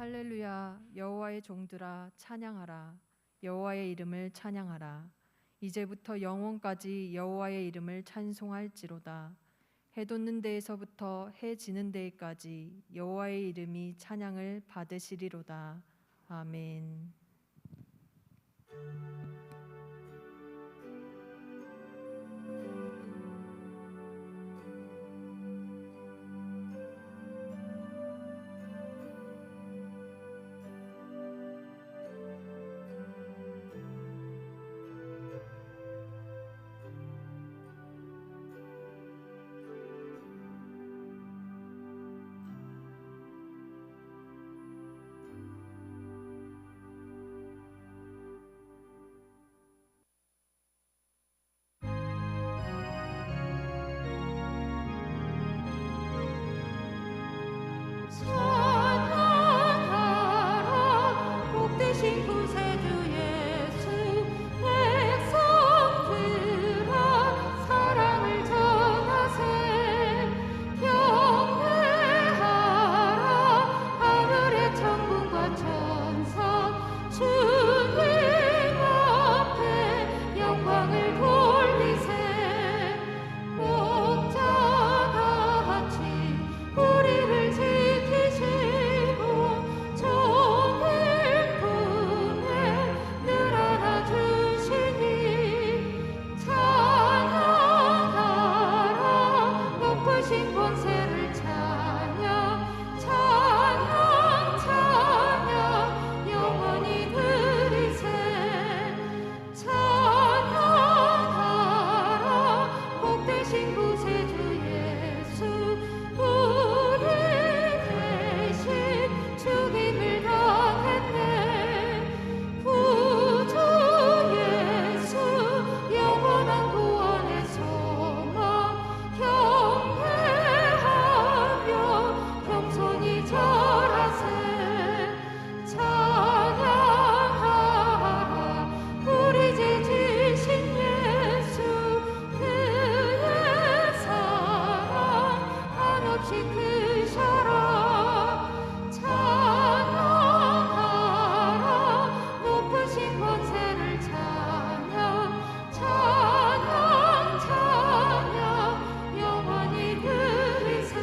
할렐루야. 여호와의 종들아 찬양하라. 여호와의 이름을 찬양하라. 이제부터 영원까지 여호와의 이름을 찬송할지로다. 해 돋는 데에서부터 해 지는 데까지 여호와의 이름이 찬양을 받으시리로다. 아멘. 찬양하라 복되신 구세주 예수 백성들아 사랑을 전하세 경배하라 하늘의 천군과 천사 주님 앞에 영광을 돌리세 목자같이 우리를 지키시고 정의 품에 늘 안아주시니 찬양하라 높으신 권세를 찬양 찬양 찬양 영원히 드리세 찬양하라 복되신 구세주 예수 우리 대신 죽임을 당했네 구주 예수 영원한 구원의 소망 경배하며 겸손히 절하세 찬양하라 우리 제 지신 예수 그의 사랑 한없이 크셔라 찬양하라 높으신 권세를 찬양 찬양 찬양 영원히 드리세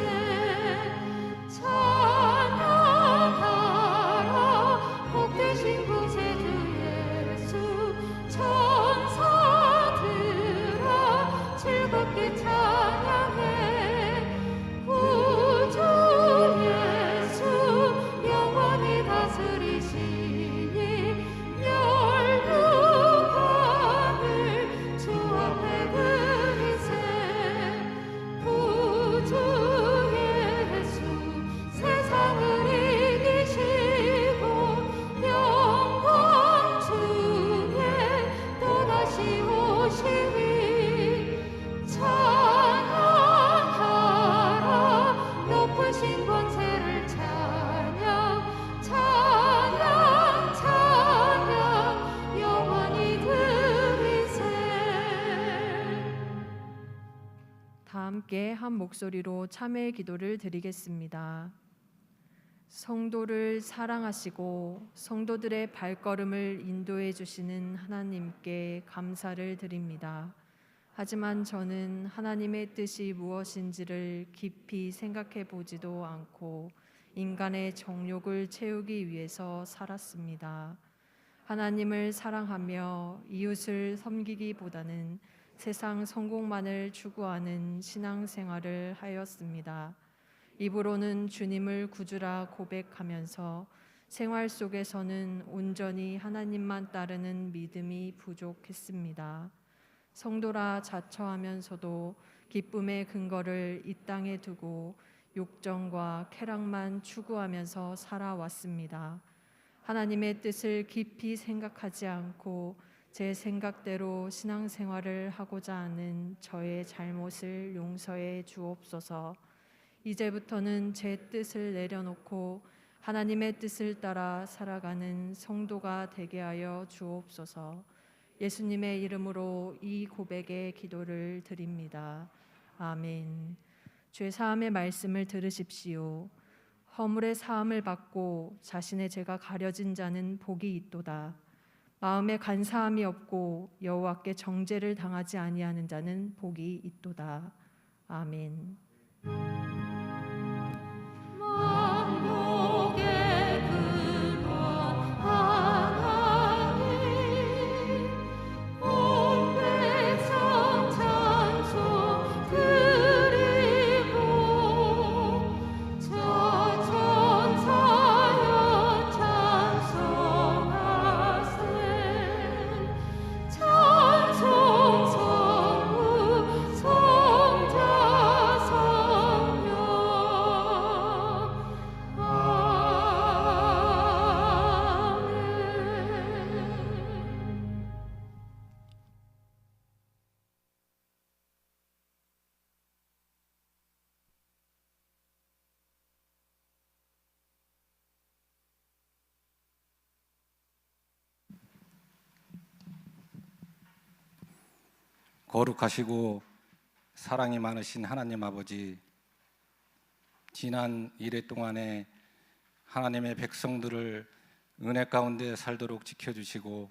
찬양하라 복되신 구세주 예수 천사들아 즐겁게 찬양해 구주 예수 영원히 다스리시니 멸류관을 주 앞에 드리세 구주 예수 세상을 이기시고 영광 중에 또다시 오시니 찬양하라 높으신 권세를 찬양 찬양 찬양 영원히 드리세 다 함께 한 목소리로 참회의 기도를 드리겠습니다. 성도를 사랑하시고 성도들의 발걸음을 인도해 주시는 하나님께 감사를 드립니다. 하지만 저는 하나님의 뜻이 무엇인지를 깊이 생각해 보지도 않고 인간의 정욕을 채우기 위해서 살았습니다. 하나님을 사랑하며 이웃을 섬기기보다는 세상 성공만을 추구하는 신앙생활을 하였습니다. 입으로는 주님을 구주라 고백하면서 생활 속에서는 온전히 하나님만 따르는 믿음이 부족했습니다. 성도라 자처하면서도 기쁨의 근거를 이 땅에 두고 욕정과 쾌락만 추구하면서 살아왔습니다. 하나님의 뜻을 깊이 생각하지 않고 제 생각대로 신앙생활을 하고자 하는 저의 잘못을 용서해 주옵소서. 이제부터는 제 뜻을 내려놓고 하나님의 뜻을 따라 살아가는 성도가 되게 하여 주옵소서. 예수님의 이름으로 이 고백의 기도를 드립니다. 아멘. 죄 사함의 말씀을 들으십시오. 허물의 사함을 받고 자신의 죄가 가려진 자는 복이 있도다. 마음에 간사함이 없고 여호와께 정죄를 당하지 아니하는 자는 복이 있도다. 아멘. 만국의 근원 하나님 온 백성 찬송 드리고 저 천사여 찬송하세 찬송 성부 성자 성령 아멘. 거룩하시고 사랑이 많으신 하나님 아버지, 지난 일해 동안에 하나님의 백성들을 은혜 가운데 살도록 지켜주시고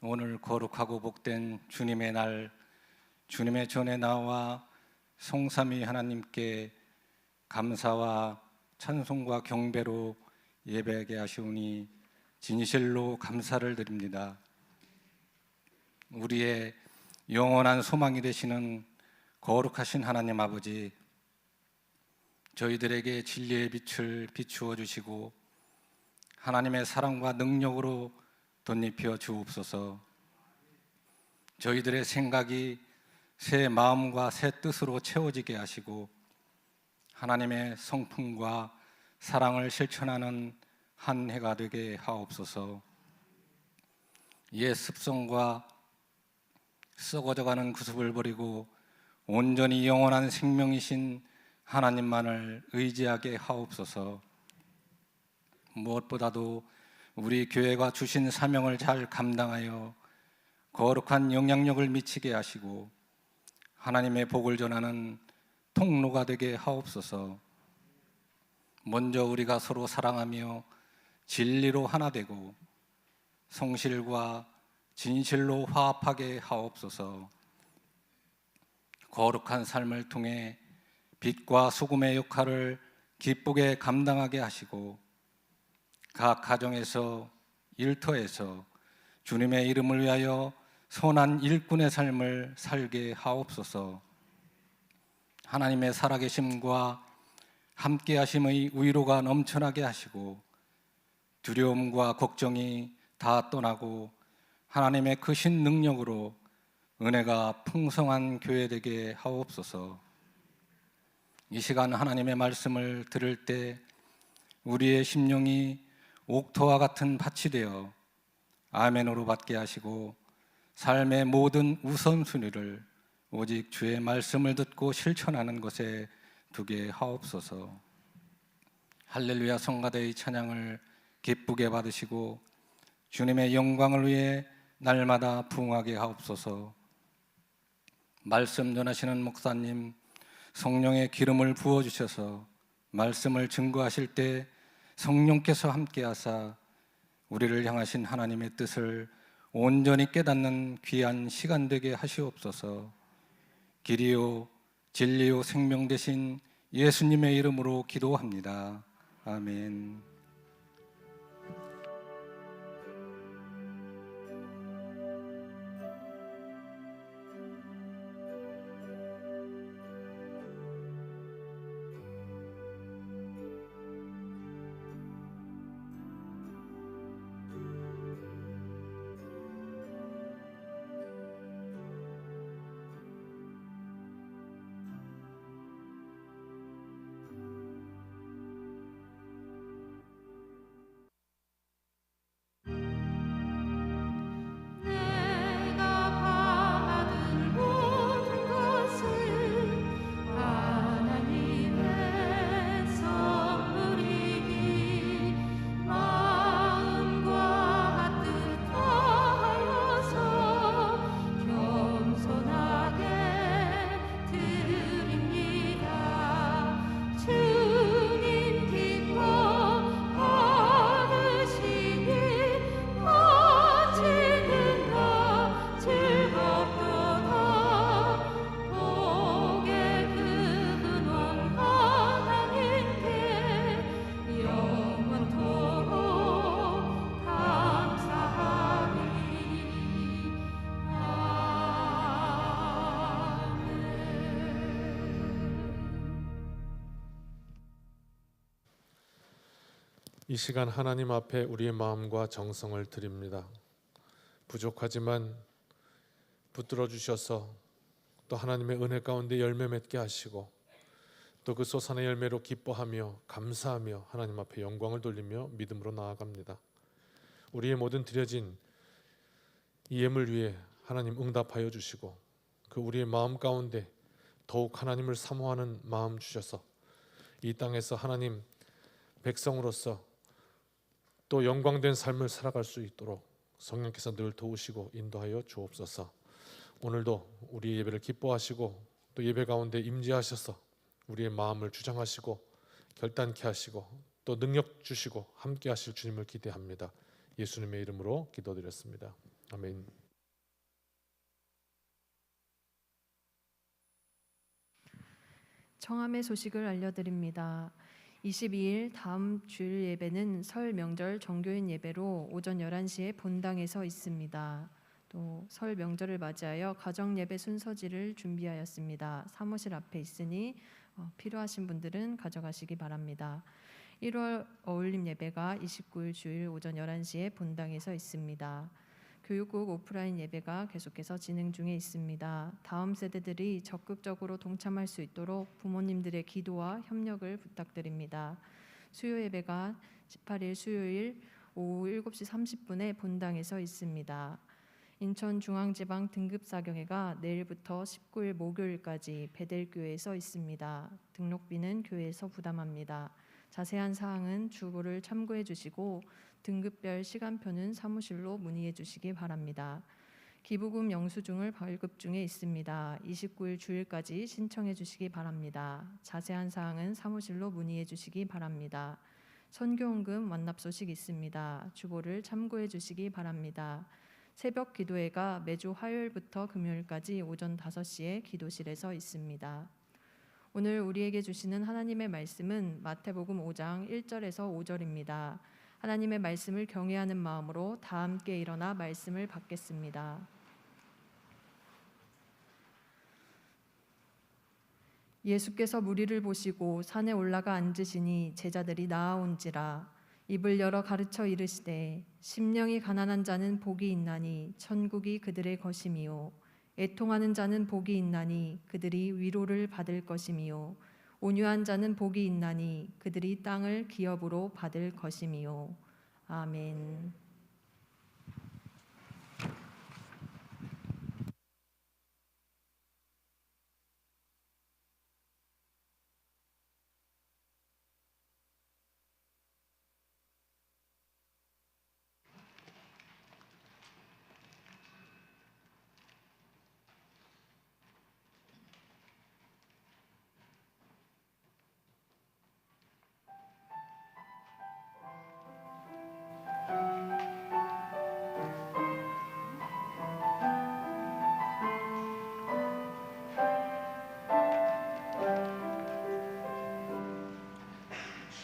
오늘 거룩하고 복된 주님의 날, 주님의 전에 나와 성삼위 하나님께 감사와 찬송과 경배로 예배하게 하시오니 진실로 감사를 드립니다. 우리의 영원한 소망이 되시는 거룩하신 하나님 아버지, 저희들에게 진리의 빛을 비추어 주시고 하나님의 사랑과 능력으로 덧입혀 주옵소서. 저희들의 생각이 새 마음과 새 뜻으로 채워지게 하시고 하나님의 성품과 사랑을 실천하는 한 해가 되게 하옵소서. 옛 습성과 썩어져가는 구습을 버리고 온전히 영원한 생명이신 하나님만을 의지하게 하옵소서. 무엇보다도 우리 교회가 주신 사명을 잘 감당하여 거룩한 영향력을 미치게 하시고 하나님의 복을 전하는 통로가 되게 하옵소서. 먼저 우리가 서로 사랑하며 진리로 하나 되고 성실과 진실로 화합하게 하옵소서. 거룩한 삶을 통해 빛과 소금의 역할을 기쁘게 감당하게 하시고 각 가정에서 일터에서 주님의 이름을 위하여 선한 일꾼의 삶을 살게 하옵소서. 하나님의 살아계심과 함께하심의 위로가 넘쳐나게 하시고 두려움과 걱정이 다 떠나고 하나님의 크신 능력으로 은혜가 풍성한 교회 되게 하옵소서. 이 시간 하나님의 말씀을 들을 때 우리의 심령이 옥토와 같은 밭이 되어 아멘으로 받게 하시고 삶의 모든 우선순위를 오직 주의 말씀을 듣고 실천하는 것에 두게 하옵소서. 할렐루야 성가대의 찬양을 기쁘게 받으시고 주님의 영광을 위해 날마다 부응하게 하옵소서. 말씀 전하시는 목사님 성령의 기름을 부어주셔서 말씀을 증거하실 때 성령께서 함께하사 우리를 향하신 하나님의 뜻을 온전히 깨닫는 귀한 시간 되게 하시옵소서. 길이요 진리요 생명 되신 예수님의 이름으로 기도합니다. 아멘. 이 시간 하나님 앞에 우리의 마음과 정성을 드립니다. 부족하지만 붙들어 주셔서 또 하나님의 은혜 가운데 열매 맺게 하시고 또 그 솟아난 열매로 기뻐하며 감사하며 하나님 앞에 영광을 돌리며 믿음으로 나아갑니다. 우리의 모든 드려진 이 예물 위에 하나님 응답하여 주시고 그 우리의 마음 가운데 더욱 하나님을 사모하는 마음 주셔서 이 땅에서 하나님 백성으로서 또 영광된 삶을 살아갈 수 있도록 성령께서 늘 도우시고 인도하여 주옵소서. 오늘도 우리 예배를 기뻐하시고 또 예배 가운데 임재하셔서 우리의 마음을 주장하시고 결단케 하시고 또 능력 주시고 함께 하실 주님을 기대합니다. 예수님의 이름으로 기도드렸습니다. 아멘. 청함의 소식을 알려드립니다. 22일 다음 주일 예배는 설 명절 정교인 예배로 오전 11시에 본당에서 있습니다. 또 설 명절을 맞이하여 가정 예배 순서지를 준비하였습니다. 사무실 앞에 있으니 필요하신 분들은 가져가시기 바랍니다. 1월 어울림 예배가 29일 주일 오전 11시에 본당에서 있습니다. 교육국 오프라인 예배가 계속해서 진행 중에 있습니다. 다음 세대들이 적극적으로 동참할 수 있도록 부모님들의 기도와 협력을 부탁드립니다. 수요 예배가 18일 수요일 오후 7시 30분에 본당에서 있습니다. 인천중앙지방 등급사경회가 내일부터 19일 목요일까지 베델교회에서 있습니다. 등록비는 교회에서 부담합니다. 자세한 사항은 주보를 참고해 주시고 등급별 시간표는 사무실로 문의해 주시기 바랍니다. 기부금 영수증을 발급 중에 있습니다. 29일 주일까지 신청해 주시기 바랍니다. 자세한 사항은 사무실로 문의해 주시기 바랍니다. 선교헌금 완납 소식 있습니다. 주보를 참고해 주시기 바랍니다. 새벽 기도회가 매주 화요일부터 금요일까지 오전 5시에 기도실에서 있습니다. 오늘 우리에게 주시는 하나님의 말씀은 마태복음 5장 1절에서 5절입니다. 하나님의 말씀을 경외하는 마음으로 다 함께 일어나 말씀을 받겠습니다. 예수께서 무리를 보시고 산에 올라가 앉으시니 제자들이 나아온지라. 입을 열어 가르쳐 이르시되 심령이 가난한 자는 복이 있나니 천국이 그들의 것임이요 애통하는 자는 복이 있나니 그들이 위로를 받을 것임이요 온유한 자는 복이 있나니 그들이 땅을 기업으로 받을 것임이요. 아멘.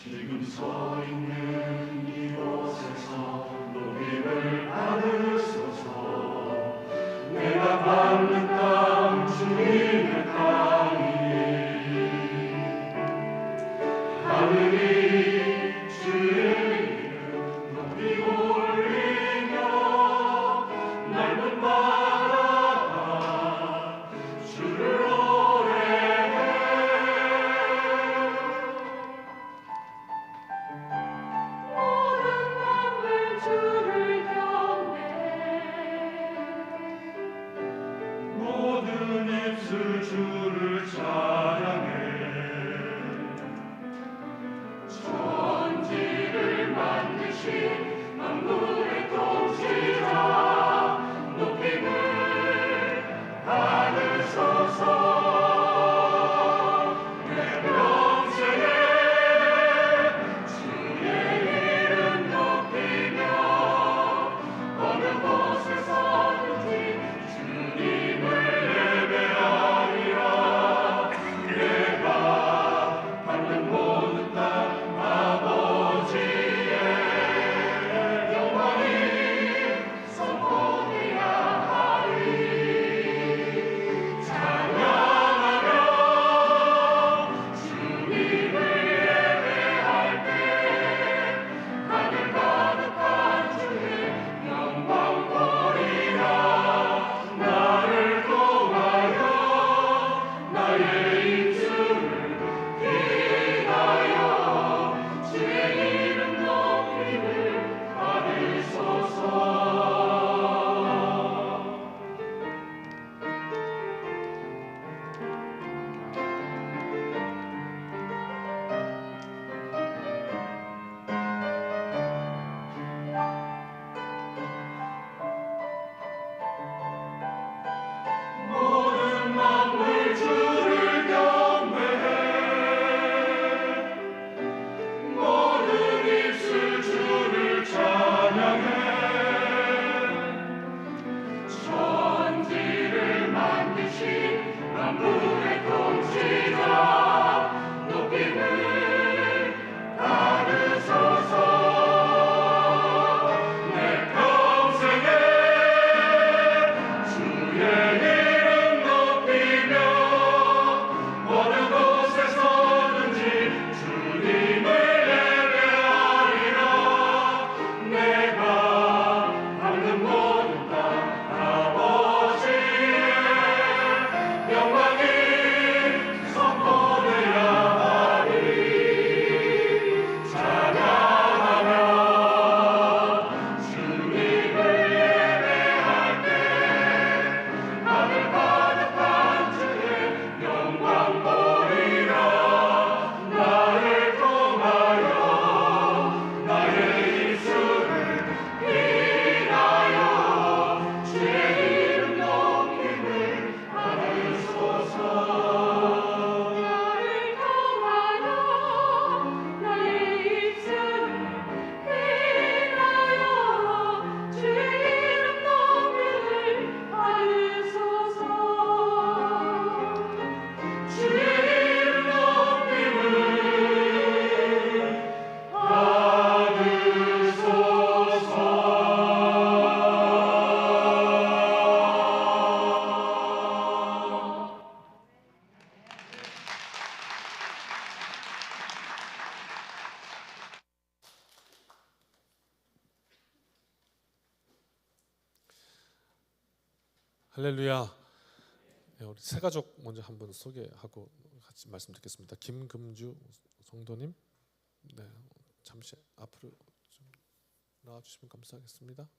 지금 서 있는 이곳에서 높임을 받으소서. 내가 밟는 땅 주님의 땅이니 하늘이 주의 이름 높이 올리며 넓은 바다가 주를 노래해. 할렐루야. 네, 우리 세 가족 먼저 한번 소개하고 같이 말씀 듣겠습니다. 김금주 성도님, 네, 잠시 앞으로 좀 나와주시면 감사하겠습니다.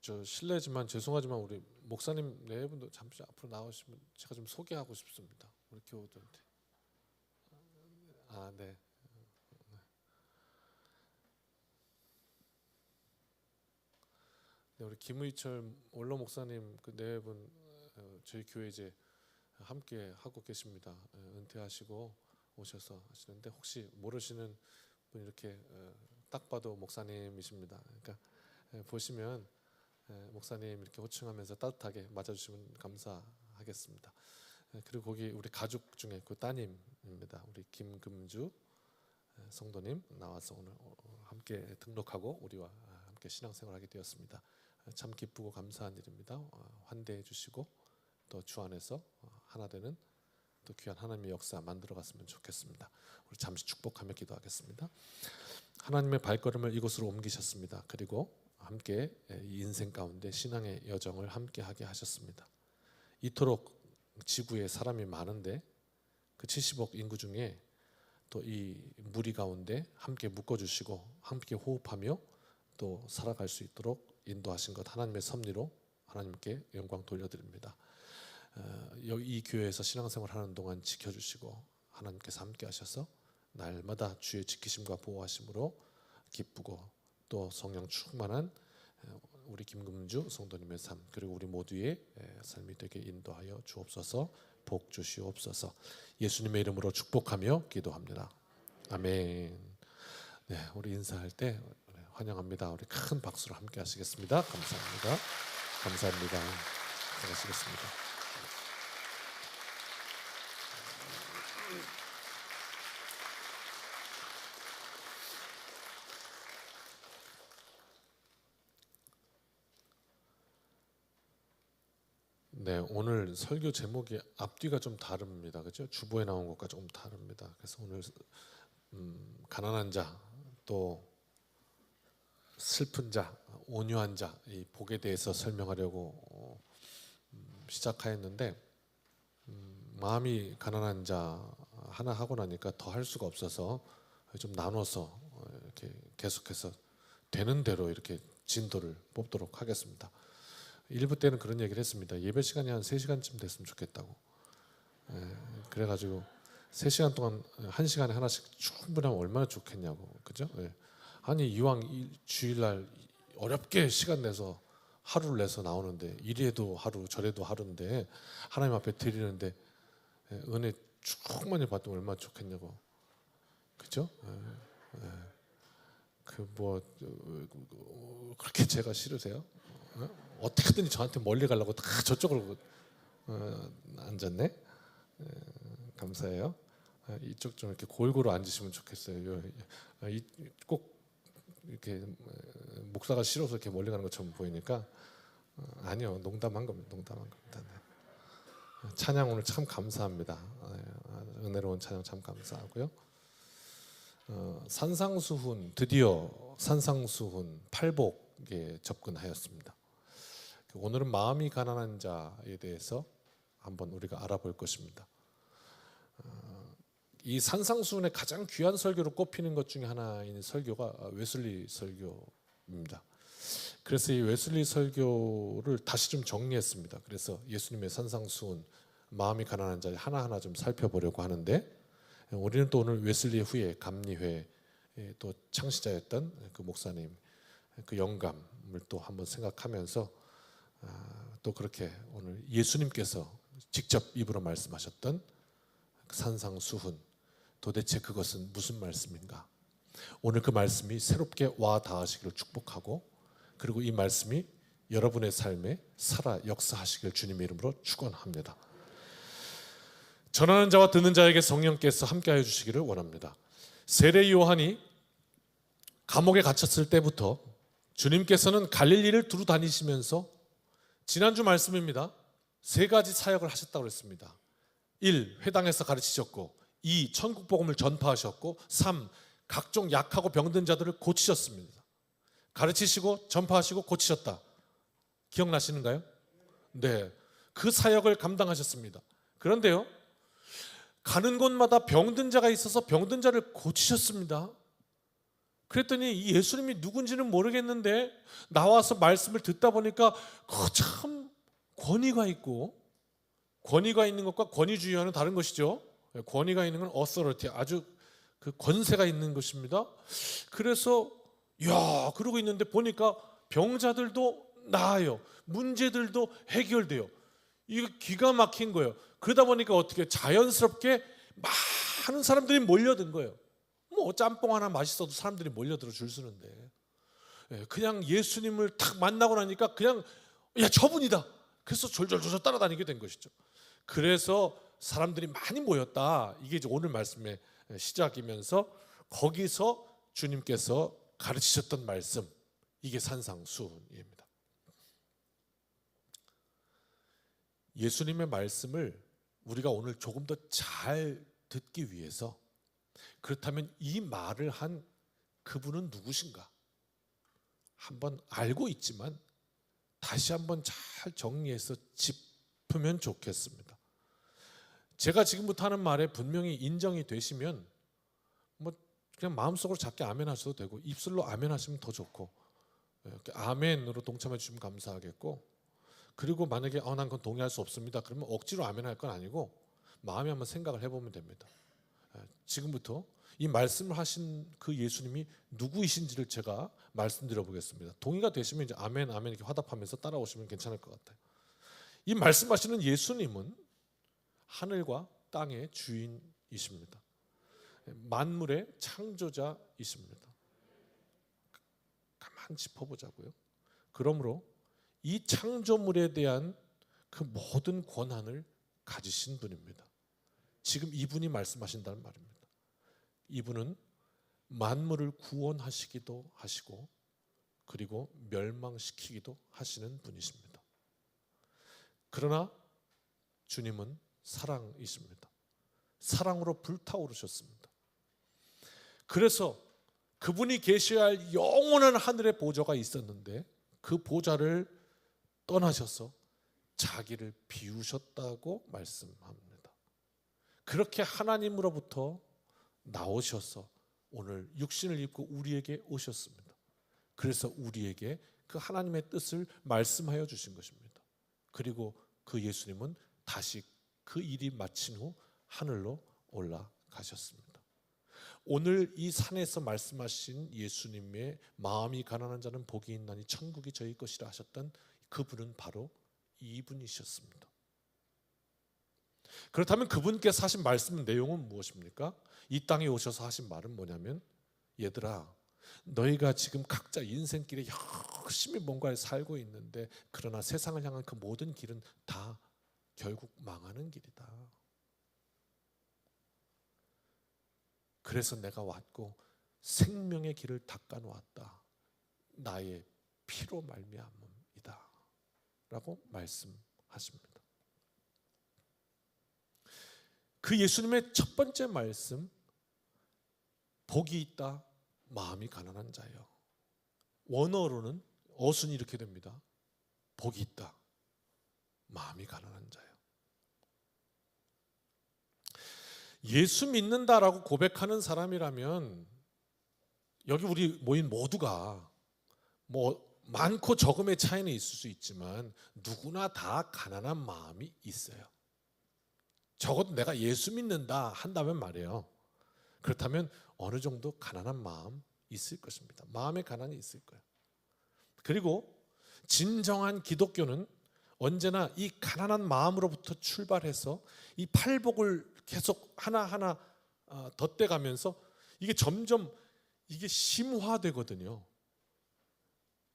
저 실례지만 죄송하지만 우리 목사님 네 분도 잠시 앞으로 나오시면 제가 좀 소개하고 싶습니다. 우리 교우들한테. 아, 네. 네, 우리 김의철 원로 목사님 그 네 분 저희 교회 이제 함께 하고 계십니다. 은퇴하시고 오셔서 하시는데 혹시 모르시는 분 이렇게 딱 봐도 목사님이십니다. 그러니까 보시면 목사님 이렇게 호칭하면서 따뜻하게 맞아주시면 감사하겠습니다. 그리고 거기 우리 가족 중에 그 따님입니다. 우리 김금주 성도님 나와서 오늘 함께 등록하고 우리와 함께 신앙생활하게 되었습니다. 참 기쁘고 감사한 일입니다. 환대해 주시고 또 주 안에서 하나 되는 또 귀한 하나님의 역사 만들어갔으면 좋겠습니다. 우리 잠시 축복하며 기도하겠습니다. 하나님의 발걸음을 이곳으로 옮기셨습니다. 그리고 함께 이 인생 가운데 신앙의 여정을 함께 하게 하셨습니다. 이토록 지구에 사람이 많은데 그 70억 인구 중에 또 이 무리 가운데 함께 묶어주시고 함께 호흡하며 또 살아갈 수 있도록 인도하신 것 하나님의 섭리로 하나님께 영광 돌려드립니다. 이 교회에서 신앙생활 하는 동안 지켜주시고 하나님께서 함께 하셔서 날마다 주의 지키심과 보호하심으로 기쁘고 또 성령 충만한 우리 김금주 성도님의 삶 그리고 우리 모두의 삶이 되게 인도하여 주옵소서. 복 주시옵소서. 예수님의 이름으로 축복하며 기도합니다. 아멘. 네, 우리 인사할 때 환영합니다. 우리 큰 박수로 함께 하시겠습니다. 감사합니다. 감사합니다. 수고하시겠습니다. 네, 오늘 설교 제목이 앞뒤가 좀 다릅니다. 그렇죠? 주보에 나온 것과 조금 다릅니다. 그래서 오늘 가난한 자, 또 슬픈 자, 온유한 자, 이 복에 대해서 설명하려고 시작하였는데 마음이 가난한 자 하나 하고 나니까 더 할 수가 없어서 좀 나눠서 이렇게 계속해서 되는 대로 이렇게 진도를 뽑도록 하겠습니다. 1부 때는 그런 얘기를 했습니다. 예배 시간이 한 3시간쯤 됐으면 좋겠다고. 그래가지고 3시간 동안 1시간에 하나씩 충분하면 얼마나 좋겠냐고. 그죠? 아니 이왕 주일날 어렵게 시간 내서 하루를 내서 나오는데 이래도 하루 저래도 하루인데 하나님 앞에 드리는데 은혜 충만히 받으면 얼마나 좋겠냐고. 그죠? 그 뭐 그렇게 제가 싫으세요? 어떻게든 저한테 멀리 가려고 다 저쪽으로 앉았네. 감사해요. 이쪽 좀 이렇게 골고루 앉으시면 좋겠어요. 꼭 이렇게 목사가 싫어서 이렇게 멀리 가는 것처럼 보이니까 아니요, 농담한 겁니다. 네. 찬양 오늘 참 감사합니다. 은혜로운 찬양 참 감사하고요. 산상수훈 드디어 산상수훈 팔복에 접근하였습니다. 오늘은 마음이 가난한 자에 대해서 한번 우리가 알아볼 것입니다. 이 산상수훈의 가장 귀한 설교로 꼽히는 것 중에 하나인 설교가 웨슬리 설교입니다. 그래서 이 웨슬리 설교를 다시 좀 정리했습니다. 그래서 예수님의 산상수훈, 마음이 가난한 자 하나하나 좀 살펴보려고 하는데 우리는 또 오늘 웨슬리 후에 감리회 또 창시자였던 그 목사님 그 영감을 또 한번 생각하면서 또 그렇게 오늘 예수님께서 직접 입으로 말씀하셨던 산상수훈 도대체 그것은 무슨 말씀인가? 오늘 그 말씀이 새롭게 와 닿으시기를 축복하고 그리고 이 말씀이 여러분의 삶에 살아 역사하시길 주님의 이름으로 축원합니다. 전하는 자와 듣는 자에게 성령께서 함께하여 주시기를 원합니다. 세례 요한이 감옥에 갇혔을 때부터 주님께서는 갈릴리를 두루 다니시면서 지난주 말씀입니다. 3가지 사역을 하셨다고 했습니다. 1. 회당에서 가르치셨고 2. 천국 복음을 전파하셨고 3. 각종 약하고 병든 자들을 고치셨습니다. 가르치시고 전파하시고 고치셨다. 기억나시는가요? 네, 그 사역을 감당하셨습니다. 그런데요, 가는 곳마다 병든 자가 있어서 병든 자를 고치셨습니다. 그랬더니 이 예수님이 누군지는 모르겠는데 나와서 말씀을 듣다 보니까 참 권위가 있고, 권위가 있는 것과 권위주의와는 다른 것이죠. 권위가 있는 건 authority, 아주 그 권세가 있는 것입니다. 그래서 그러고 있는데 보니까 병자들도 나아요. 문제들도 해결돼요. 이거 기가 막힌 거예요. 그러다 보니까 어떻게 자연스럽게 많은 사람들이 몰려든 거예요. 뭐 짬뽕 하나 맛있어도 사람들이 몰려들어 줄 서는데, 그냥 예수님을 탁 만나고 나니까 그냥 저분이다. 그래서 졸졸졸 따라다니게 된 것이죠. 그래서 사람들이 많이 모였다. 이게 이제 오늘 말씀의 시작이면서 거기서 주님께서 가르치셨던 말씀, 이게 산상수훈입니다. 예수님의 말씀을 우리가 오늘 조금 더 잘 듣기 위해서, 그렇다면 이 말을 한 그분은 누구신가? 한번 알고 있지만 다시 한번 잘 정리해서 짚으면 좋겠습니다. 제가 지금부터 하는 말에 분명히 인정이 되시면 뭐 그냥 마음속으로 작게 아멘 하셔도 되고, 입술로 아멘 하시면 더 좋고, 아멘으로 동참해 주시면 감사하겠고, 그리고 만약에 난 그건 동의할 수 없습니다, 그러면 억지로 아멘 할 건 아니고 마음에 한번 생각을 해보면 됩니다. 지금부터 이 말씀을 하신 그 예수님이 누구이신지를 제가 말씀드려 보겠습니다. 동의가 되시면 이제 아멘 아멘 이렇게 화답하면서 따라오시면 괜찮을 것 같아요. 이 말씀하시는 예수님은 하늘과 땅의 주인이십니다. 만물의 창조자이십니다. 가만 짚어보자고요. 그러므로 이 창조물에 대한 그 모든 권한을 가지신 분입니다. 지금 이분이 말씀하신다는 말입니다. 이분은 만물을 구원하시기도 하시고, 그리고 멸망시키기도 하시는 분이십니다. 그러나 주님은 사랑이십니다. 사랑으로 불타오르셨습니다. 그래서 그분이 계셔야 할 영원한 하늘의 보좌가 있었는데 그 보좌를 떠나셔서 자기를 비우셨다고 말씀합니다. 그렇게 하나님으로부터 나오셔서 오늘 육신을 입고 우리에게 오셨습니다. 그래서 우리에게 그 하나님의 뜻을 말씀하여 주신 것입니다. 그리고 그 예수님은 다시 그 일이 마친 후 하늘로 올라가셨습니다. 오늘 이 산에서 말씀하신 예수님의 마음이 가난한 자는 복이 있나니 천국이 저희 것이라 하셨던 그분은 바로 이분이셨습니다. 그렇다면 그분께서 하신 말씀 내용은 무엇입니까? 이 땅에 오셔서 하신 말은 뭐냐면, 얘들아, 너희가 지금 각자 인생길에 열심히 뭔가를 살고 있는데, 그러나 세상을 향한 그 모든 길은 다 결국 망하는 길이다. 그래서 내가 왔고 생명의 길을 닦아 놓았다. 나의 피로 말미암음이다 라고 말씀하십니다. 그 예수님의 첫 번째 말씀, 복이 있다 마음이 가난한 자요. 원어로는 어순이 이렇게 됩니다. 복이 있다 마음이 가난한 자요. 예수 믿는다라고 고백하는 사람이라면, 여기 우리 모인 모두가 뭐 많고 적음의 차이는 있을 수 있지만 누구나 다 가난한 마음이 있어요. 적어도 내가 예수 믿는다 한다면 말이에요. 그렇다면 어느 정도 가난한 마음 있을 것입니다. 마음의 가난이 있을 거예요. 그리고 진정한 기독교는 언제나 이 가난한 마음으로부터 출발해서 이 팔복을 계속 하나하나 덧대가면서 이게 점점 이게 심화되거든요.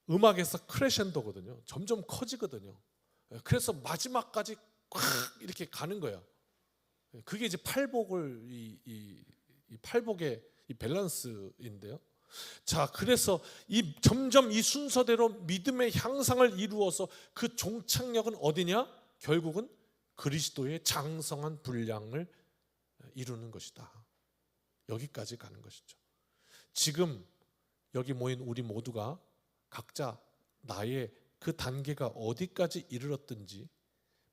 음악에서 크레션도거든요. 점점 커지거든요. 그래서 마지막까지 꽉 이렇게 가는 거예요. 그게 이제 팔복을 이 팔복의 이 밸런스인데요. 자, 그래서 이 점점 이 순서대로 믿음의 향상을 이루어서 그 종착역은 어디냐? 결국은 그리스도의 장성한 분량을 이루는 것이다. 여기까지 가는 것이죠. 지금 여기 모인 우리 모두가 각자 나의 그 단계가 어디까지 이르렀든지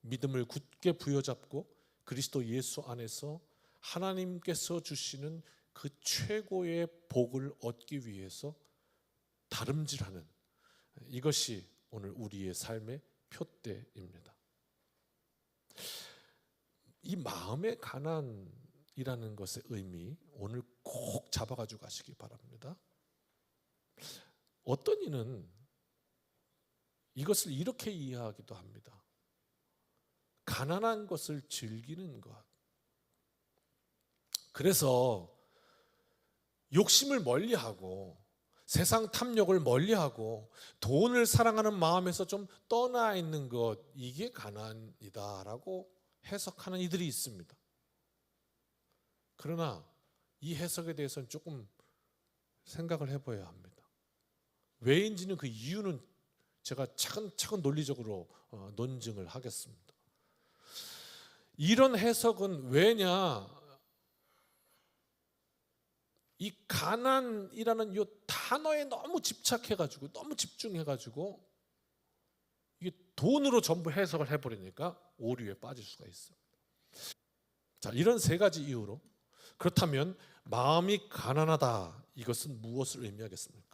믿음을 굳게 부여잡고 그리스도 예수 안에서 하나님께서 주시는 그 최고의 복을 얻기 위해서 다름질하는, 이것이 오늘 우리의 삶의 표대입니다. 이 마음의 가난이라는 것의 의미, 오늘 꼭 잡아가지고 가시기 바랍니다. 어떤 이는 이것을 이렇게 이해하기도 합니다. 가난한 것을 즐기는 것. 그래서 욕심을 멀리하고 세상 탐욕을 멀리하고 돈을 사랑하는 마음에서 좀 떠나 있는 것, 이게 가난이다라고 해석하는 이들이 있습니다. 그러나 이 해석에 대해서는 조금 생각을 해봐야 합니다. 왜인지는 그 이유는 제가 차근차근 논리적으로 논증을 하겠습니다. 이런 해석은 왜냐? 이 가난이라는 이 단어에 너무 집착해가지고, 너무 집중해가지고 이게 돈으로 전부 해석을 해버리니까 오류에 빠질 수가 있어요. 자, 이런 세 가지 이유로, 그렇다면 마음이 가난하다, 이것은 무엇을 의미하겠습니까?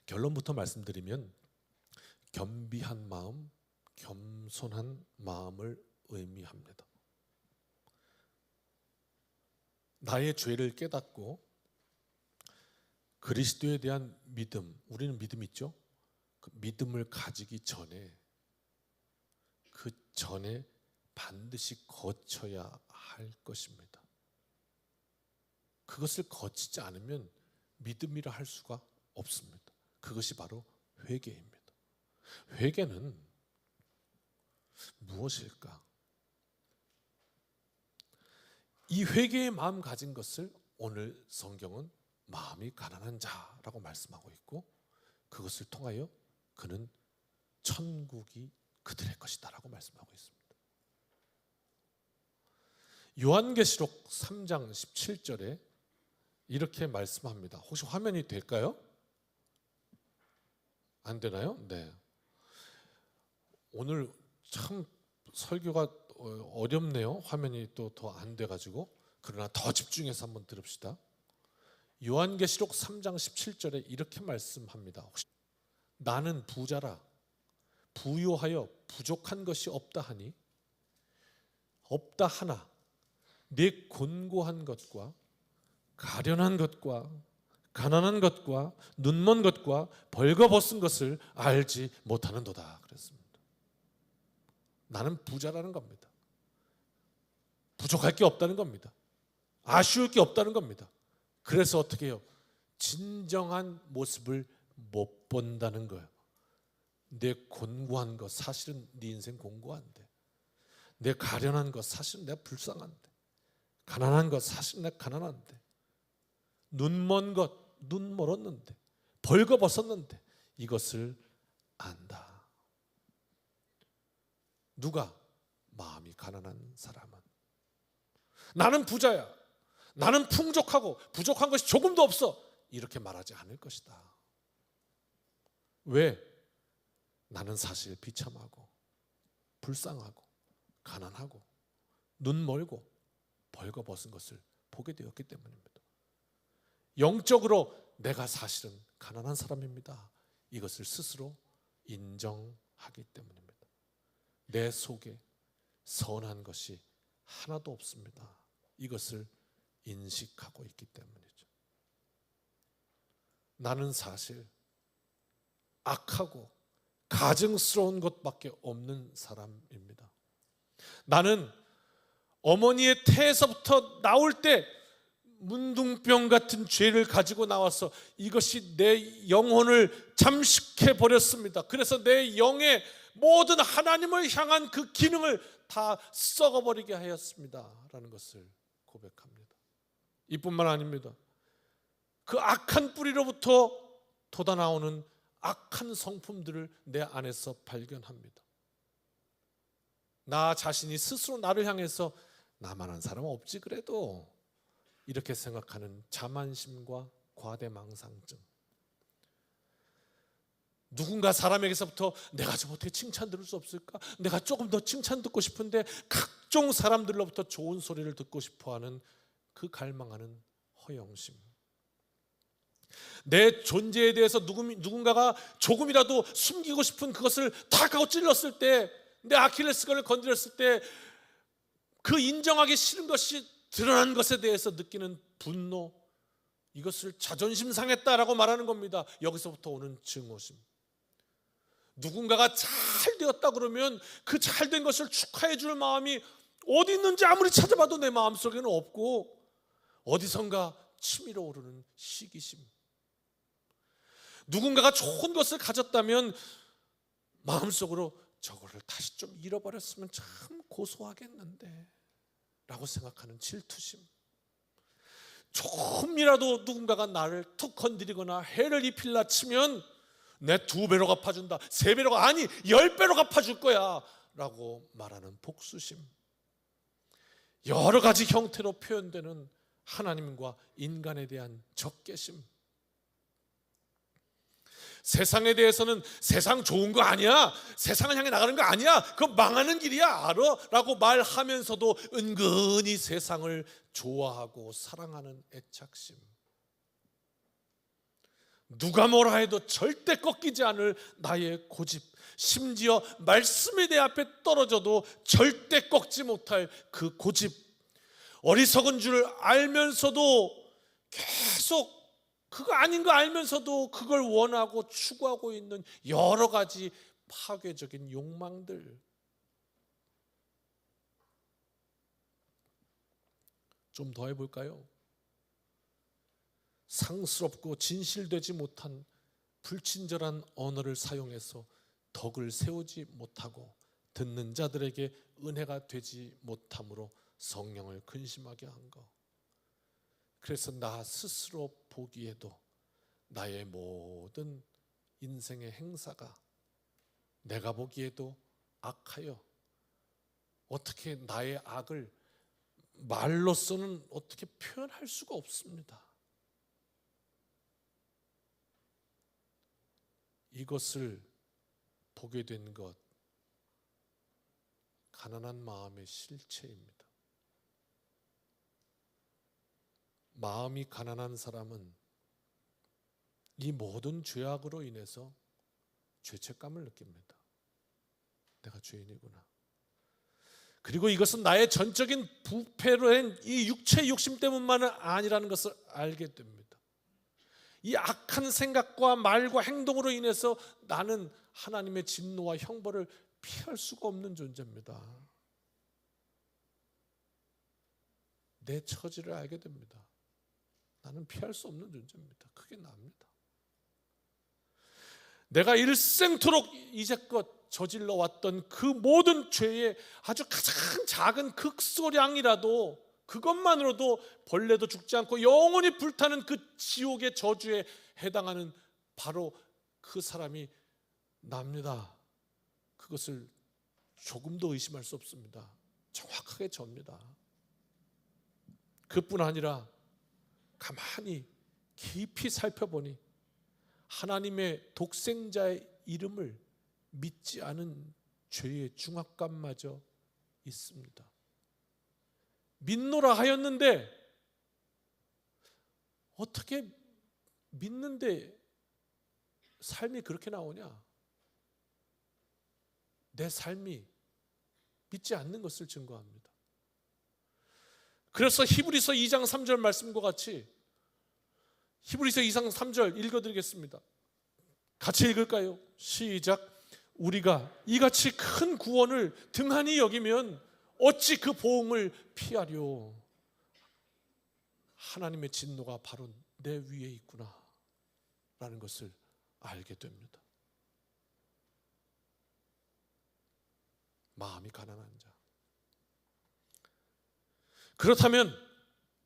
결론부터 말씀드리면 겸비한 마음, 겸손한 마음을 의미합니다. 나의 죄를 깨닫고 그리스도에 대한 믿음, 우리는 믿음 있죠? 그 믿음을 가지기 전에, 그 전에 반드시 거쳐야 할 것입니다. 그것을 거치지 않으면 믿음이라 할 수가 없습니다. 그것이 바로 회개입니다. 회개는 무엇일까? 이 회개의 마음 가진 것을 오늘 성경은 마음이 가난한 자라고 말씀하고 있고, 그것을 통하여 그는 천국이 그들의 것이다 라고 말씀하고 있습니다. 요한계시록 3장 17절에 이렇게 말씀합니다. 혹시 화면이 될까요? 안 되나요? 네. 오늘 참 설교가 어렵네요. 화면이 또 더 안 돼가지고. 그러나 더 집중해서 한번 들읍시다. 요한계시록 3장 17절에 이렇게 말씀합니다. 혹시 나는 부자라 부요하여 부족한 것이 없다 하니, 없다 하나 내 곤고한 것과 가련한 것과 가난한 것과 눈먼 것과 벌거벗은 것을 알지 못하는도다 그랬습니다. 나는 부자라는 겁니다. 부족할 게 없다는 겁니다. 아쉬울 게 없다는 겁니다. 그래서 어떻게 해요? 진정한 모습을 못 본다는 거예요. 내 곤고한 것, 사실은 네 인생 곤고한데, 내 가련한 것, 사실은 내가 불쌍한데, 가난한 것, 사실은 내가 가난한데, 눈먼 것, 눈 멀었는데, 벌거벗었는데, 이것을 안다. 누가? 마음이 가난한 사람은. 나는 부자야, 나는 풍족하고 부족한 것이 조금도 없어, 이렇게 말하지 않을 것이다. 왜? 나는 사실 비참하고 불쌍하고 가난하고 눈 멀고 벌거벗은 것을 보게 되었기 때문입니다. 영적으로 내가 사실은 가난한 사람입니다, 이것을 스스로 인정하기 때문입니다. 내 속에 선한 것이 하나도 없습니다, 이것을 인식하고 있기 때문이죠. 나는 사실 악하고 가증스러운 것밖에 없는 사람입니다. 나는 어머니의 태에서부터 나올 때 문둥병 같은 죄를 가지고 나와서 이것이 내 영혼을 잠식해 버렸습니다. 그래서 내 영의 모든 하나님을 향한 그 기능을 다 썩어버리게 하였습니다 라는 것을 고백합니다. 이뿐만 아닙니다. 그 악한 뿌리로부터 돋아나오는 악한 성품들을 내 안에서 발견합니다. 나 자신이 스스로 나를 향해서 나만한 사람은 없지 그래도, 이렇게 생각하는 자만심과 과대망상증, 누군가 사람에게서부터 내가 좀 어떻게 칭찬 들을 수 없을까? 내가 조금 더 칭찬 듣고 싶은데 각종 사람들로부터 좋은 소리를 듣고 싶어하는 그 갈망하는 허영심. 내 존재에 대해서 누군가가 조금이라도 숨기고 싶은 그것을 탁 하고 찔렀을 때, 내 아킬레스건을 건드렸을 때 그 인정하기 싫은 것이 드러난 것에 대해서 느끼는 분노, 이것을 자존심 상했다라고 말하는 겁니다. 여기서부터 오는 증오심. 누군가가 잘 되었다 그러면 그 잘된 것을 축하해 줄 마음이 어디 있는지 아무리 찾아봐도 내 마음속에는 없고, 어디선가 치밀어 오르는 시기심. 누군가가 좋은 것을 가졌다면 마음속으로 저거를 다시 좀 잃어버렸으면 참 고소하겠는데 라고 생각하는 질투심. 조금이라도 누군가가 나를 툭 건드리거나 해를 입힐라 치면 내 2배로 갚아준다, 3배로, 아니 10배로 갚아줄 거야 라고 말하는 복수심. 여러 가지 형태로 표현되는 하나님과 인간에 대한 적개심. 세상에 대해서는 세상 좋은 거 아니야, 세상을 향해 나가는 거 아니야, 그건 망하는 길이야 알아? 라고 말하면서도 은근히 세상을 좋아하고 사랑하는 애착심. 누가 뭐라 해도 절대 꺾이지 않을 나의 고집, 심지어 말씀이 내 앞에 떨어져도 절대 꺾지 못할 그 고집. 어리석은 줄 알면서도 계속 그거 아닌 거 알면서도 그걸 원하고 추구하고 있는 여러 가지 파괴적인 욕망들. 좀 더 해볼까요? 상스럽고 진실되지 못한 불친절한 언어를 사용해서 덕을 세우지 못하고 듣는 자들에게 은혜가 되지 못함으로 성령을 근심하게 한 것. 그래서 나 스스로 보기에도 나의 모든 인생의 행사가 내가 보기에도 악하여 어떻게 나의 악을 말로서는 어떻게 표현할 수가 없습니다. 이것을 보게 된 것, 가난한 마음의 실체입니다. 마음이 가난한 사람은 이 모든 죄악으로 인해서 죄책감을 느낍니다. 내가 죄인이구나. 그리고 이것은 나의 전적인 부패로 된 이 육체의 욕심 때문만은 아니라는 것을 알게 됩니다. 이 악한 생각과 말과 행동으로 인해서 나는 하나님의 진노와 형벌을 피할 수가 없는 존재입니다. 내 처지를 알게 됩니다. 나는 피할 수 없는 존재입니다. 그게 납니다. 내가 일생토록 이제껏 저질러 왔던 그 모든 죄의 아주 가장 작은 극소량이라도, 그것만으로도 벌레도 죽지 않고 영원히 불타는 그 지옥의 저주에 해당하는 바로 그 사람이 납니다. 그것을 조금도 의심할 수 없습니다. 정확하게 접니다. 그뿐 아니라 가만히 깊이 살펴보니 하나님의 독생자의 이름을 믿지 않은 죄의 중압감마저 있습니다. 믿노라 하였는데 어떻게 믿는데 삶이 그렇게 나오냐? 내 삶이 믿지 않는 것을 증거합니다. 그래서 히브리서 2장 3절 말씀과 같이 히브리서 2장 3절 읽어드리겠습니다. 같이 읽을까요? 시작. 우리가 이같이 큰 구원을 등한히 여기면 어찌 그 보응을 피하려. 하나님의 진노가 바로 내 위에 있구나 라는 것을 알게 됩니다. 마음이 가난한 자. 그렇다면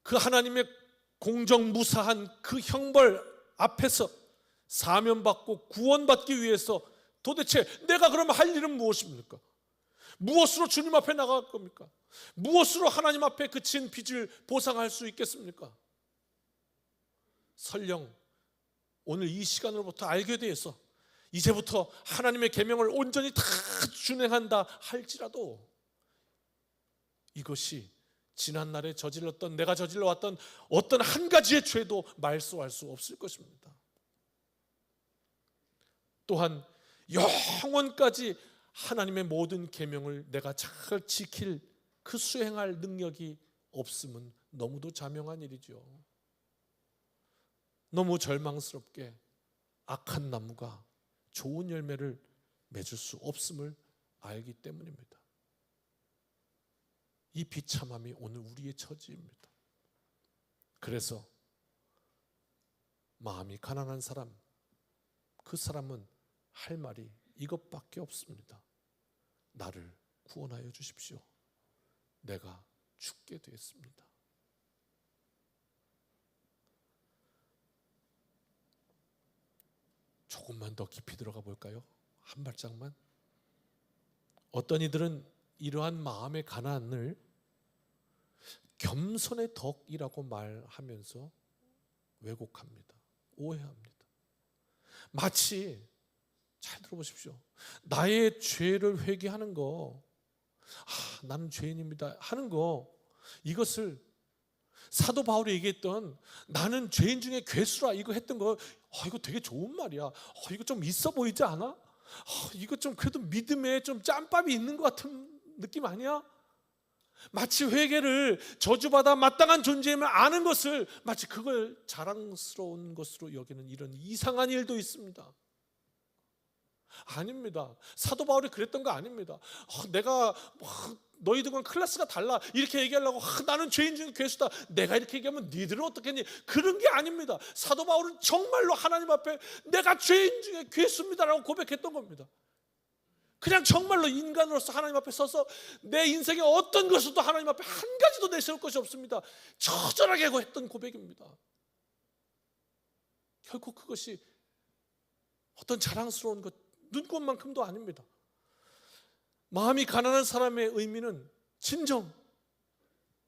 그 하나님의 공정무사한 그 형벌 앞에서 사면받고 구원받기 위해서 도대체 내가 그러면 할 일은 무엇입니까? 무엇으로 주님 앞에 나갈 겁니까? 무엇으로 하나님 앞에 그친 빚을 보상할 수 있겠습니까? 설령 오늘 이 시간으로부터 알게 돼서 이제부터 하나님의 계명을 온전히 다 준행한다 할지라도 이것이 지난날에 저질렀던, 내가 저질러왔던 어떤 한 가지의 죄도 말소할 수 없을 것입니다. 또한 영원까지 하나님의 모든 계명을 내가 잘 지킬, 그 수행할 능력이 없음은 너무도 자명한 일이죠. 너무 절망스럽게 악한 나무가 좋은 열매를 맺을 수 없음을 알기 때문입니다. 이 비참함이 오늘 우리의 처지입니다. 그래서 마음이 가난한 사람, 그 사람은 할 말이 이것밖에 없습니다. 나를 구원하여 주십시오. 내가 죽게 되었습니다. 조금만 더 깊이 들어가 볼까요? 한 발짝만. 어떤 이들은 이러한 마음의 가난을 겸손의 덕이라고 말하면서 왜곡합니다. 오해합니다. 마치, 잘 들어보십시오, 나의 죄를 회개하는 거, 나는 죄인입니다 하는 거, 이것을 사도 바울이 얘기했던 나는 죄인 중에 괴수라 이거 했던 거, 이거 되게 좋은 말이야. 이거 좀 있어 보이지 않아? 이거 좀 그래도 믿음에 좀 짬밥이 있는 것 같은 느낌 아니야? 마치 회개를 저주받아 마땅한 존재임을 아는 것을 마치 그걸 자랑스러운 것으로 여기는 이런 이상한 일도 있습니다. 아닙니다. 사도 바울이 그랬던 거 아닙니다. 내가 너희들과는 클래스가 달라 이렇게 얘기하려고 나는 죄인 중에 괴수다 내가 이렇게 얘기하면 니들은 어떻겠니? 그런 게 아닙니다. 사도 바울은 정말로 하나님 앞에 내가 죄인 중에 괴수입니다라고 고백했던 겁니다. 그냥 정말로 인간으로서 하나님 앞에 서서 내 인생의 어떤 것으로도 하나님 앞에 한 가지도 내세울 것이 없습니다. 처절하게 했던 고백입니다. 결코 그것이 어떤 자랑스러운 것, 눈꽃만큼도 아닙니다. 마음이 가난한 사람의 의미는 진정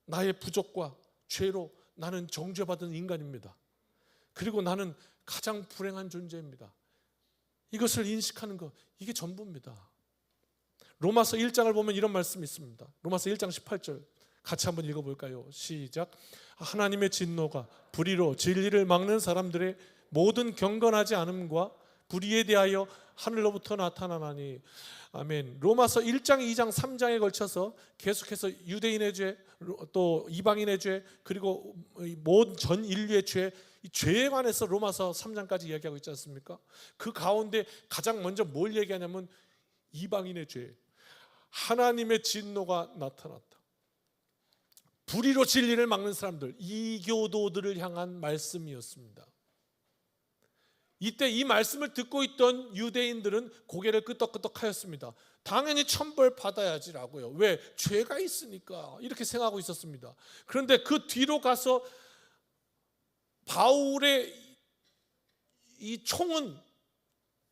나의 부족과 죄로 나는 정죄받은 인간입니다. 그리고 나는 가장 불행한 존재입니다. 이것을 인식하는 것, 이게 전부입니다. 로마서 1장을 보면 이런 말씀이 있습니다. 로마서 1장 18절 같이 한번 읽어볼까요? 시작. 하나님의 진노가 불의로 진리를 막는 사람들의 모든 경건하지 않음과 불의에 대하여 하늘로부터 나타나나니. 아멘. 로마서 1장, 2장, 3장에 걸쳐서 계속해서 유대인의 죄, 또 이방인의 죄, 그리고 모든 전 인류의 죄, 이 죄에 관해서 로마서 3장까지 이야기하고 있지 않습니까? 그 가운데 가장 먼저 뭘 얘기하냐면 이방인의 죄, 하나님의 진노가 나타났다. 불의로 진리를 막는 사람들, 이교도들을 향한 말씀이었습니다. 이때 이 말씀을 듣고 있던 유대인들은 고개를 끄덕끄덕하였습니다. 당연히 천벌 받아야지라고요. 왜? 죄가 있으니까 이렇게 생각하고 있었습니다. 그런데 그 뒤로 가서 바울의 이 총은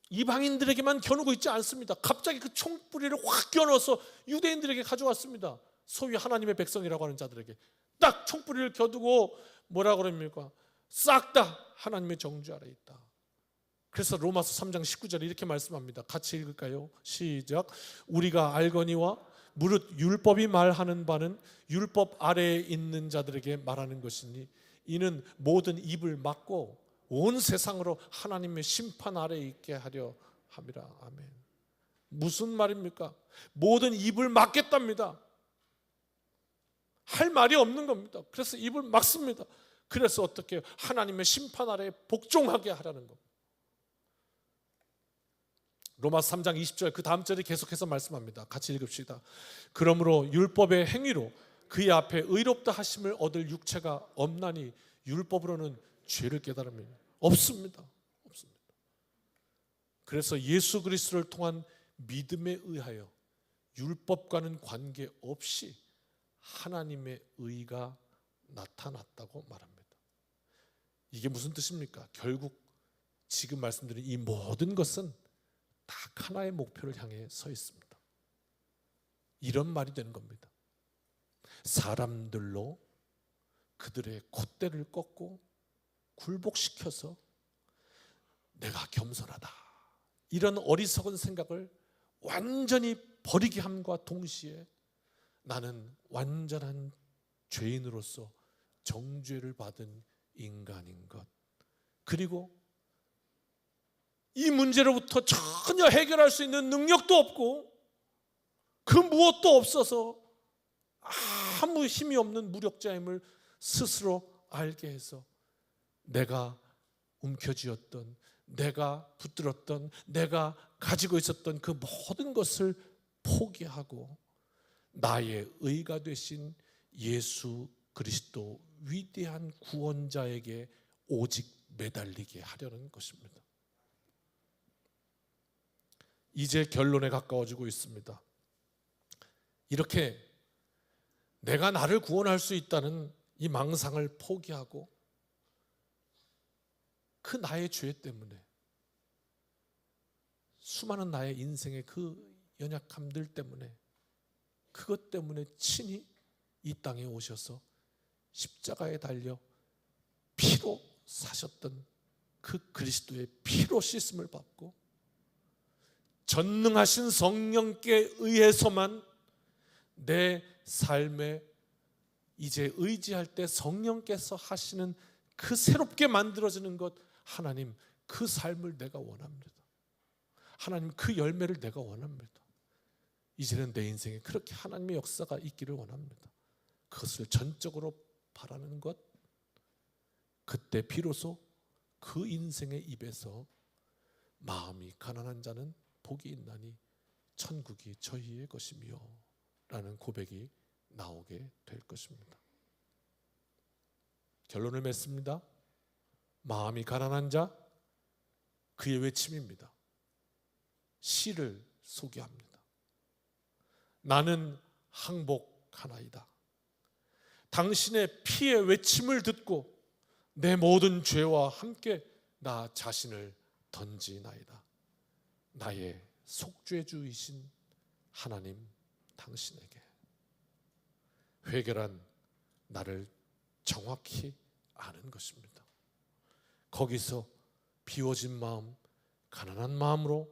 이방인들에게만 겨누고 있지 않습니다. 갑자기 그 총뿌리를 확 겨눠서 유대인들에게 가져왔습니다. 소위 하나님의 백성이라고 하는 자들에게 딱 총뿌리를 겨두고 뭐라고 그럽니까? 싹 다 하나님의 정죄 아래 있다. 그래서 로마서 3장 19절에 이렇게 말씀합니다. 같이 읽을까요? 시작. 우리가 알거니와 무릇 율법이 말하는 바는 율법 아래에 있는 자들에게 말하는 것이니 이는 모든 입을 막고 온 세상으로 하나님의 심판 아래에 있게 하려 함이라. 아멘. 무슨 말입니까? 모든 입을 막겠답니다. 할 말이 없는 겁니다. 그래서 입을 막습니다. 그래서 어떻게 하나님의 심판 아래에 복종하게 하라는 겁니다. 로마서 3장 20절 그 다음 절에 계속해서 말씀합니다. 같이 읽읍시다. 그러므로 율법의 행위로 그의 앞에 의롭다 하심을 얻을 육체가 없나니 율법으로는 죄를 깨달으면 없습니다. 없습니다. 그래서 예수 그리스도를 통한 믿음에 의하여 율법과는 관계없이 하나님의 의가 나타났다고 말합니다. 이게 무슨 뜻입니까? 결국 지금 말씀드린 이 모든 것은 딱 하나의 목표를 향해 서 있습니다. 이런 말이 되는 겁니다. 사람들로 그들의 콧대를 꺾고 굴복시켜서 내가 겸손하다, 이런 어리석은 생각을 완전히 버리게 함과 동시에 나는 완전한 죄인으로서 정죄를 받은 인간인 것, 그리고 이 문제로부터 전혀 해결할 수 있는 능력도 없고 그 무엇도 없어서 아무 힘이 없는 무력자임을 스스로 알게 해서 내가 움켜쥐었던, 내가 붙들었던, 내가 가지고 있었던 그 모든 것을 포기하고 나의 의가 되신 예수 그리스도 위대한 구원자에게 오직 매달리게 하려는 것입니다. 이제 결론에 가까워지고 있습니다. 이렇게 내가 나를 구원할 수 있다는 이 망상을 포기하고 그 나의 죄 때문에, 수많은 나의 인생의 그 연약함들 때문에, 그것 때문에 친히 이 땅에 오셔서 십자가에 달려 피로 사셨던 그 그리스도의 피로 씻음을 받고 전능하신 성령께 의해서만 내 삶에 이제 의지할 때 성령께서 하시는 그 새롭게 만들어지는 것, 하나님 그 삶을 내가 원합니다. 하나님 그 열매를 내가 원합니다. 이제는 내 인생에 그렇게 하나님의 역사가 있기를 원합니다. 그것을 전적으로 바라는 것, 그때 비로소 그 인생의 입에서 마음이 가난한 자는 복이 있나니 천국이 저희의 것이며 라는 고백이 나오게 될 것입니다. 결론을 맺습니다. 마음이 가난한 자, 그의 외침입니다. 시를 소개합니다. 나는 항복하나이다. 당신의 피의 외침을 듣고 내 모든 죄와 함께 나 자신을 던지나이다. 나의 속죄주이신 하나님 당신에게 회개란 나를 정확히 아는 것입니다. 거기서 비워진 마음, 가난한 마음으로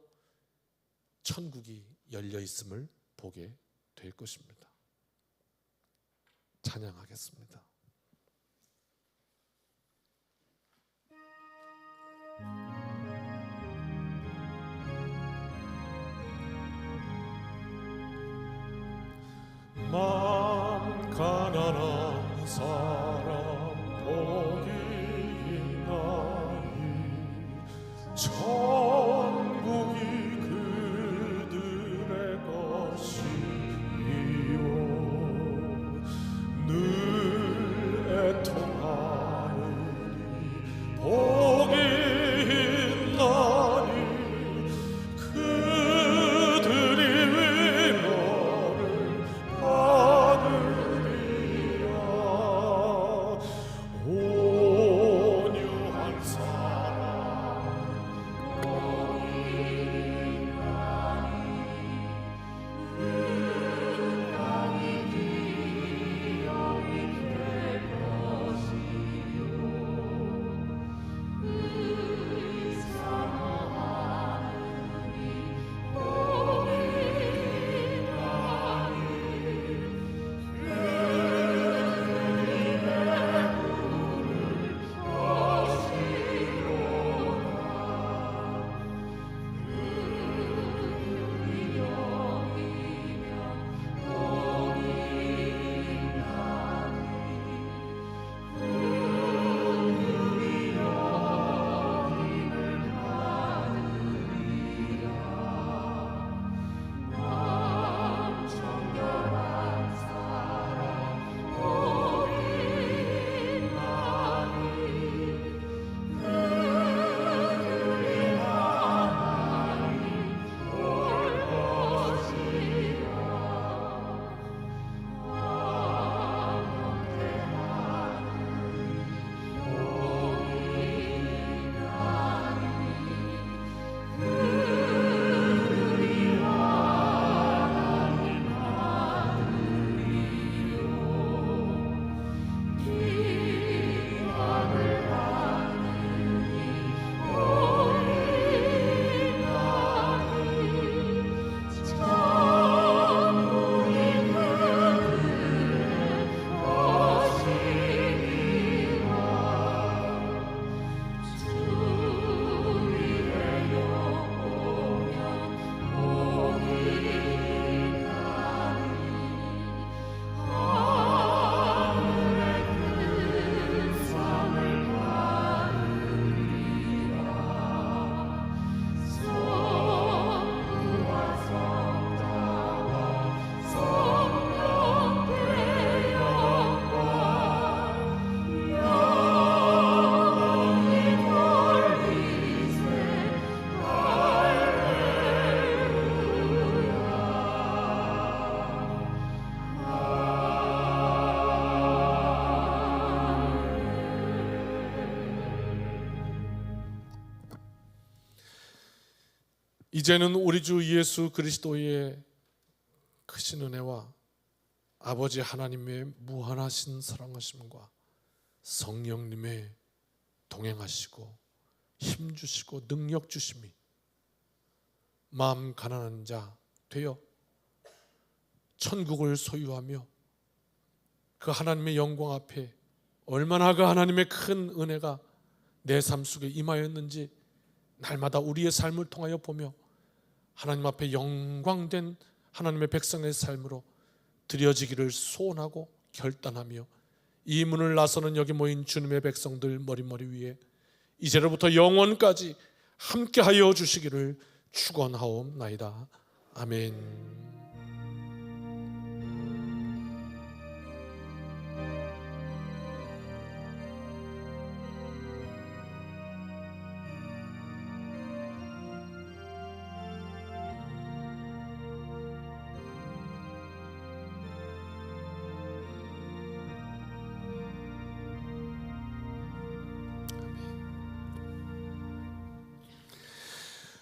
천국이 열려 있음을 보게 될 것입니다. 찬양하겠습니다. 마음 가난한 사람 복이 있나니 천국이 그들의 것이요 늘 애통하느니 복이 있나니 그들이 위로를 받으리라. 이제는 우리 주 예수 그리스도의 크신 은혜와 아버지 하나님의 무한하신 사랑하심과 성령님의 동행하시고 힘주시고 능력 주심이 마음 가난한 자 되어 천국을 소유하며 그 하나님의 영광 앞에 얼마나 그 하나님의 큰 은혜가 내 삶 속에 임하였는지 날마다 우리의 삶을 통하여 보며 하나님 앞에 영광된 하나님의 백성의 삶으로 드려지기를 소원하고 결단하며 이 문을 나서는 여기 모인 주님의 백성들 머리머리 위에 이제로부터 영원까지 함께하여 주시기를 축원하옵나이다. 아멘.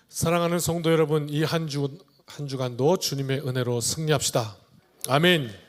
사랑하는 성도 여러분, 이 한 주간도 주님의 은혜로 승리합시다. 아멘.